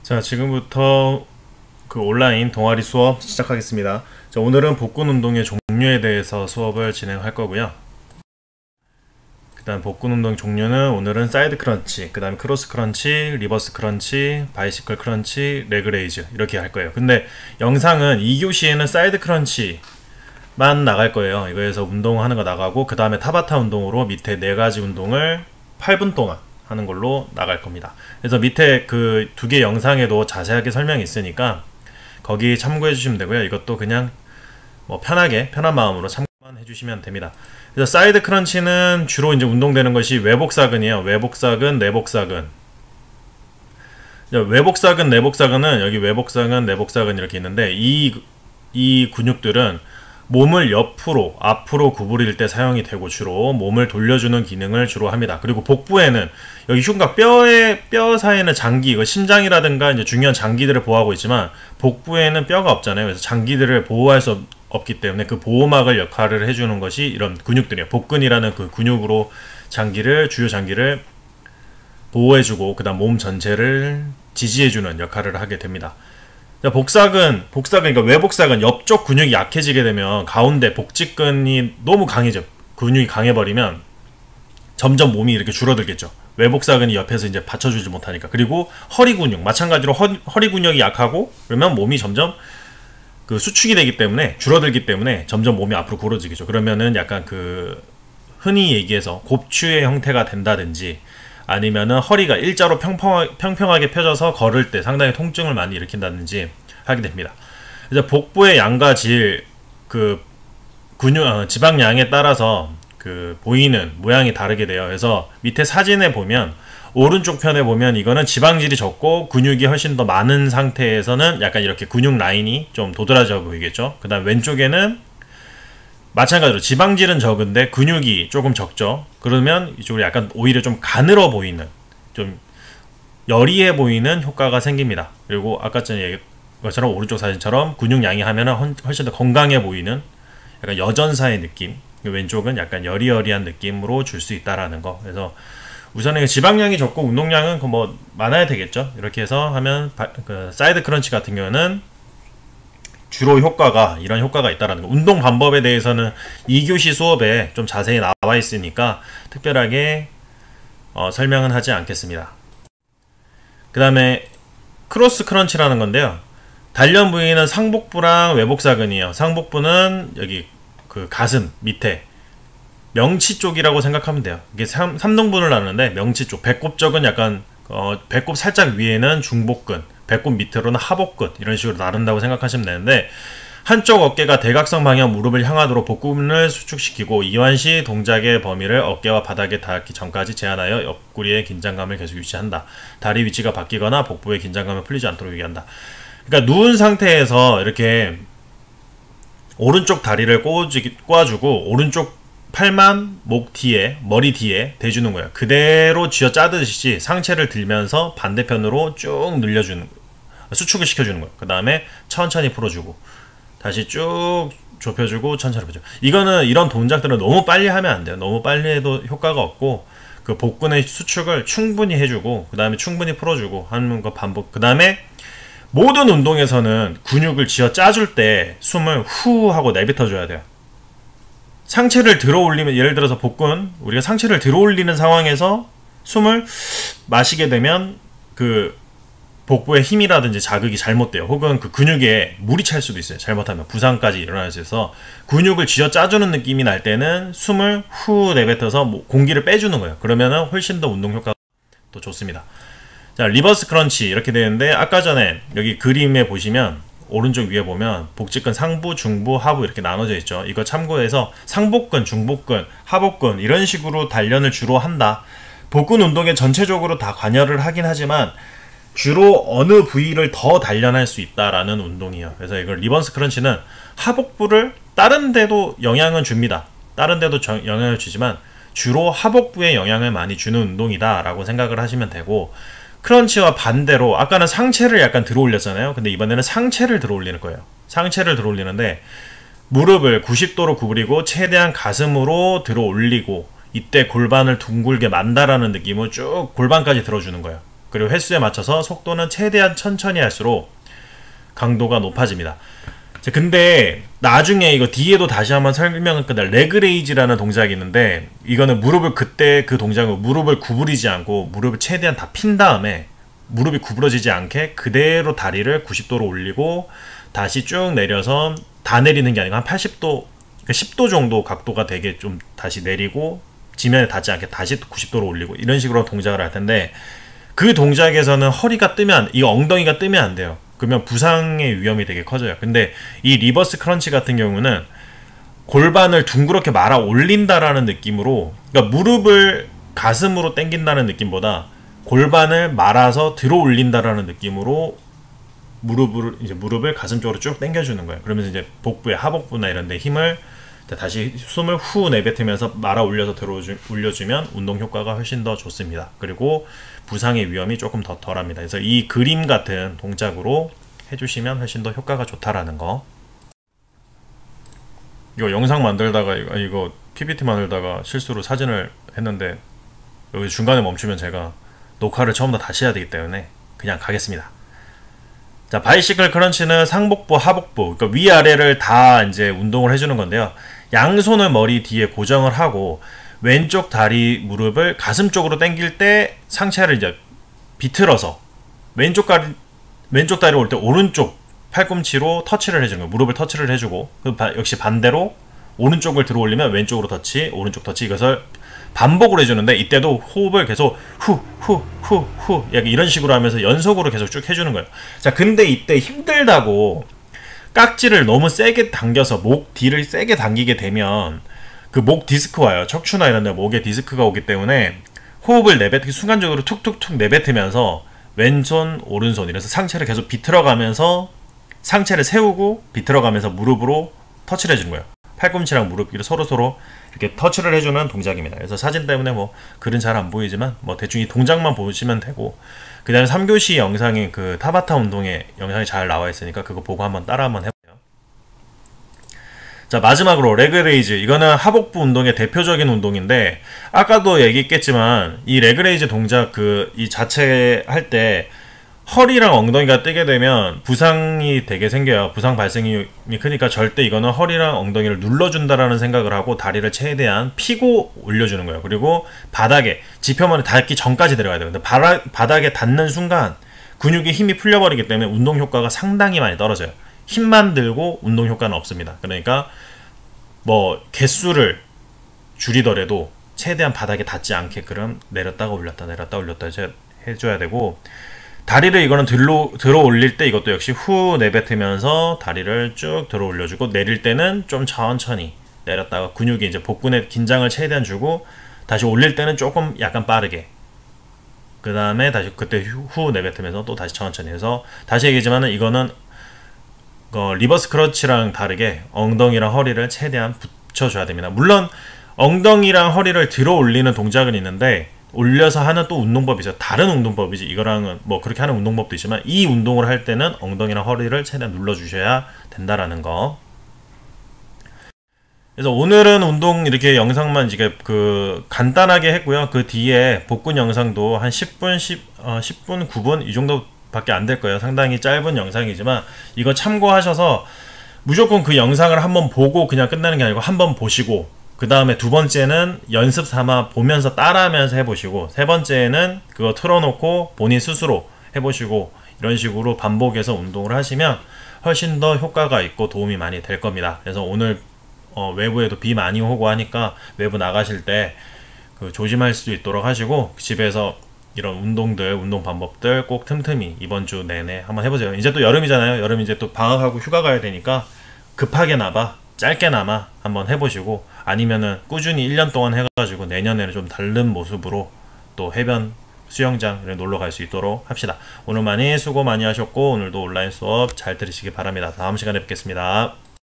자, 지금부터 그 온라인 동아리 수업 시작하겠습니다. 자, 오늘은 복근 운동의 종류에 대해서 수업을 진행할 거고요. 그다음 복근 운동 종류는 오늘은 사이드 크런치, 그 다음에 크로스 크런치, 리버스 크런치, 바이시클 크런치, 레그 레이즈 이렇게 할 거예요. 근데 영상은 2교시에는 사이드 크런치만 나갈 거예요. 이거에서 운동하는 거 나가고, 그 다음에 타바타 운동으로 밑에 4가지 운동을 8분 동안 하는 걸로 나갈 겁니다. 그래서 밑에 그 2개 영상에도 자세하게 설명이 있으니까 거기 참고해 주시면 되고요. 이것도 그냥 뭐 편하게, 편한 마음으로 참고만 해주시면 됩니다. 그래서 사이드 크런치는 주로 이제 운동되는 것이 외복사근이에요. 외복사근, 내복사근. 외복사근, 내복사근은 여기 외복사근, 내복사근 이렇게 있는데 이 근육들은 몸을 옆으로, 앞으로 구부릴 때 사용이 되고 주로 몸을 돌려주는 기능을 주로 합니다. 그리고 복부에는 여기 흉곽 뼈 사이에는 장기, 이거 심장이라든가 이제 중요한 장기들을 보호하고 있지만 복부에는 뼈가 없잖아요. 그래서 장기들을 보호할 수 없기 때문에 그 보호막을 역할을 해주는 것이 이런 근육들이에요. 복근이라는 그 근육으로 주요 장기를 보호해주고 그 다음 몸 전체를 지지해주는 역할을 하게 됩니다. 복사근, 그러니까 외복사근, 옆쪽 근육이 약해지게 되면 가운데 복직근이 너무 강해져. 근육이 강해버리면 점점 몸이 이렇게 줄어들겠죠. 외복사근이 옆에서 이제 받쳐주지 못하니까. 그리고 허리 근육, 마찬가지로 허리 근육이 약하고 그러면 몸이 점점 그 수축이 되기 때문에, 줄어들기 때문에 점점 몸이 앞으로 굴어지겠죠. 그러면은 약간 그 흔히 얘기해서 곱추의 형태가 된다든지, 아니면은 허리가 일자로 평평하게 펴져서 걸을 때 상당히 통증을 많이 일으킨다든지 하게 됩니다. 이제 복부의 양과 질, 그 근육, 지방량에 따라서 그 보이는 모양이 다르게 돼요. 그래서 밑에 사진에 보면, 오른쪽 편에 보면 이거는 지방질이 적고 근육이 훨씬 더 많은 상태에서는 약간 이렇게 근육 라인이 좀 도드라져 보이겠죠. 그 다음 왼쪽에는 마찬가지로 지방질은 적은데 근육이 조금 적죠. 그러면 이쪽으로 약간 오히려 좀 가늘어 보이는, 좀 여리해 보이는 효과가 생깁니다. 그리고 아까 전에 얘기한 것처럼 오른쪽 사진처럼 근육량이 하면은 훨씬 더 건강해 보이는 약간 여전사의 느낌, 왼쪽은 약간 여리여리한 느낌으로 줄 수 있다라는 거. 그래서 우선은 지방량이 적고 운동량은 뭐 많아야 되겠죠. 이렇게 해서 하면 그 사이드 크런치 같은 경우는 주로 이런 효과가 있다라는 거. 운동 방법에 대해서는 2교시 수업에 좀 자세히 나와 있으니까 특별하게 설명은 하지 않겠습니다. 그 다음에 크로스 크런치라는 건데요. 단련 부위는 상복부랑 외복사근이에요. 상복부는 여기 그 가슴 밑에 명치 쪽이라고 생각하면 돼요. 이게 3등분을 나누는데, 명치 쪽, 배꼽 쪽은 약간 배꼽 살짝 위에는 중복근, 배꼽 밑으로는 하복근, 이런 식으로 나눈다고 생각하시면 되는데, 한쪽 어깨가 대각선 방향 무릎을 향하도록 복근을 수축시키고 이완시 동작의 범위를 어깨와 바닥에 닿기 전까지 제한하여 옆구리의 긴장감을 계속 유지한다. 다리 위치가 바뀌거나 복부의 긴장감을 풀리지 않도록 유지한다. 그러니까 누운 상태에서 이렇게 오른쪽 다리를 꼬아주고 오른쪽 팔만 목 뒤에, 머리 뒤에 대주는 거예요. 그대로 쥐어 짜듯이 상체를 들면서 반대편으로 쭉 늘려주는, 수축을 시켜주는 거예요. 그 다음에 천천히 풀어주고 다시 쭉 좁혀주고 천천히 풀어주고. 이런 동작들은 너무 빨리 하면 안 돼요. 너무 빨리 해도 효과가 없고, 그 복근의 수축을 충분히 해주고 그 다음에 충분히 풀어주고 하는 거 반복. 그 다음에 모든 운동에서는 근육을 쥐어 짜줄 때 숨을 후 하고 내뱉어줘야 돼요. 상체를 들어 올리면, 예를 들어서 복근, 우리가 상체를 들어 올리는 상황에서 숨을 마시게 되면 그 복부의 힘이라든지 자극이 잘못돼요. 혹은 그 근육에 물이 찰 수도 있어요. 잘못하면 부상까지 일어날 수 있어서 근육을 쥐어 짜주는 느낌이 날 때는 숨을 후 내뱉어서 공기를 빼주는 거예요. 그러면은 훨씬 더 운동 효과가 더 좋습니다. 자, 리버스 크런치 이렇게 되는데, 아까 전에 여기 그림에 보시면 오른쪽 위에 보면 복직근 상부, 중부, 하부 이렇게 나눠져 있죠. 이거 참고해서 상복근, 중복근, 하복근 이런 식으로 단련을 주로 한다. 복근 운동에 전체적으로 다 관여를 하긴 하지만 주로 어느 부위를 더 단련할 수 있다라는 운동이에요. 그래서 이걸 리버스 크런치는 하복부를 다른 데도 영향을 줍니다. 다른 데도 영향을 주지만 주로 하복부에 영향을 많이 주는 운동이다 라고 생각을 하시면 되고, 크런치와 반대로 아까는 상체를 약간 들어 올렸잖아요. 근데 이번에는 상체를 들어 올리는 거예요. 상체를 들어 올리는데 무릎을 90도로 구부리고 최대한 가슴으로 들어 올리고, 이때 골반을 둥글게 만다라는 느낌으로 쭉 골반까지 들어주는 거예요. 그리고 횟수에 맞춰서 속도는 최대한 천천히 할수록 강도가 높아집니다. 자, 근데 나중에 이거 뒤에도 다시 한번 설명을 끝날 레그레이즈라는 동작이 있는데, 이거는 무릎을 그때 그 동작은 무릎을 구부리지 않고 무릎을 최대한 다 핀 다음에 무릎이 구부러지지 않게 그대로 다리를 90도로 올리고 다시 쭉 내려서 다 내리는 게 아니고 한 80도, 10도 정도 각도가 되게 좀 다시 내리고 지면에 닿지 않게 다시 90도로 올리고 이런 식으로 동작을 할 텐데, 그 동작에서는 허리가 뜨면, 이 엉덩이가 뜨면 안 돼요. 그러면 부상의 위험이 되게 커져요. 근데 이 리버스 크런치 같은 경우는 골반을 둥그렇게 말아 올린다라는 느낌으로, 그러니까 무릎을 가슴으로 당긴다는 느낌보다 골반을 말아서 들어 올린다라는 느낌으로 무릎을 가슴 쪽으로 쭉 당겨주는 거예요. 그러면서 이제 복부에 하복부나 이런 데 힘을, 다시 숨을 후 내뱉으면서 말아 올려서 올려주면 운동 효과가 훨씬 더 좋습니다. 그리고 부상의 위험이 조금 더 덜합니다. 그래서 이 그림 같은 동작으로 해주시면 훨씬 더 효과가 좋다라는 거. 이거 영상 만들다가 이거 PPT 만들다가 실수로 사진을 했는데 여기 중간에 멈추면 제가 녹화를 처음부터 다시 해야 되기 때문에 그냥 가겠습니다. 자, 바이시클 크런치는 상복부, 하복부, 그러니까 위아래를 다 이제 운동을 해주는 건데요. 양손을 머리 뒤에 고정을 하고 왼쪽 다리 무릎을 가슴 쪽으로 당길 때 상체를 이제 비틀어서 왼쪽 다리 올 때 오른쪽 팔꿈치로 터치를 해주는 거예요. 무릎을 터치를 해주고, 역시 반대로 오른쪽을 들어 올리면 왼쪽으로 터치, 오른쪽 터치, 이것을 반복을 해주는데, 이때도 호흡을 계속 후 약간 이런 식으로 하면서 연속으로 계속 쭉 해주는 거예요. 자, 근데 이때 힘들다고 깍지를 너무 세게 당겨서 목 뒤를 세게 당기게 되면 그 목 디스크 와요. 척추나 이런 데 목에 디스크가 오기 때문에 호흡을 순간적으로 툭툭툭 내뱉으면서 왼손 오른손 이래서 상체를 계속 비틀어가면서 상체를 세우고 비틀어가면서 무릎으로 터치를 해주는 거예요. 팔꿈치랑 무릎 서로서로 이렇게 터치를 해주는 동작입니다. 그래서 사진 때문에 뭐 글은 잘 안 보이지만 뭐 대충 이 동작만 보시면 되고, 그 다음에 3교시 영상에 그 타바타 운동의 영상이 잘 나와 있으니까 그거 보고 한번 따라 한번 해보세요. 자, 마지막으로 레그레이즈. 이거는 하복부 운동의 대표적인 운동인데, 아까도 얘기했겠지만 이 레그레이즈 동작 이 자체 할 때 허리랑 엉덩이가 뜨게 되면 부상이 되게 생겨요. 부상 발생이 크니까 절대 이거는 허리랑 엉덩이를 눌러준다라는 생각을 하고 다리를 최대한 피고 올려주는 거예요. 그리고 바닥에 지표면에 닿기 전까지 내려가야 돼요. 근데 바닥에 닿는 순간 근육의 힘이 풀려버리기 때문에 운동 효과가 상당히 많이 떨어져요. 힘만 들고 운동 효과는 없습니다. 그러니까 뭐 개수를 줄이더라도 최대한 바닥에 닿지 않게끔 내렸다가 올렸다 해줘야 되고, 다리를 이거는 들어 올릴 때 이것도 역시 후 내뱉으면서 다리를 쭉 들어 올려주고, 내릴 때는 좀 천천히 내렸다가 근육이 이제 복근에 긴장을 최대한 주고, 다시 올릴 때는 조금 약간 빠르게, 그 다음에 다시 그때 후 내뱉으면서 또 다시 천천히 해서, 다시 얘기하지만은 이거는 리버스 크런치랑 다르게 엉덩이랑 허리를 최대한 붙여줘야 됩니다. 물론 엉덩이랑 허리를 들어 올리는 동작은 있는데 올려서 하는 또 운동법이 있어요. 다른 운동법이지, 이거랑은 뭐 그렇게 하는 운동법도 있지만 이 운동을 할 때는 엉덩이랑 허리를 최대한 눌러주셔야 된다라는 거. 그래서 오늘은 운동 이렇게 영상만 이게 간단하게 했고요. 그 뒤에 복근 영상도 한 10분, 9분 이 정도밖에 안 될 거예요. 상당히 짧은 영상이지만 이거 참고하셔서 무조건 그 영상을 한번 보고 그냥 끝나는 게 아니고 한번 보시고, 그 다음에 두 번째는 연습 삼아 보면서 따라하면서 해보시고, 세 번째는 그거 틀어놓고 본인 스스로 해보시고, 이런 식으로 반복해서 운동을 하시면 훨씬 더 효과가 있고 도움이 많이 될 겁니다. 그래서 오늘 외부에도 비 많이 오고 하니까 외부 나가실 때 조심할 수 있도록 하시고, 집에서 이런 운동 방법들 꼭 틈틈이 이번 주 내내 한번 해보세요. 이제 또 여름이잖아요. 여름 이제 또 방학하고 휴가 가야 되니까 급하게나마 짧게나마 한번 해보시고, 아니면은 꾸준히 1년 동안 해가지고 내년에는 좀 다른 모습으로 또 해변, 수영장 놀러 갈 수 있도록 합시다. 오늘 수고 많이 하셨고 오늘도 온라인 수업 잘 들으시기 바랍니다. 다음 시간에 뵙겠습니다.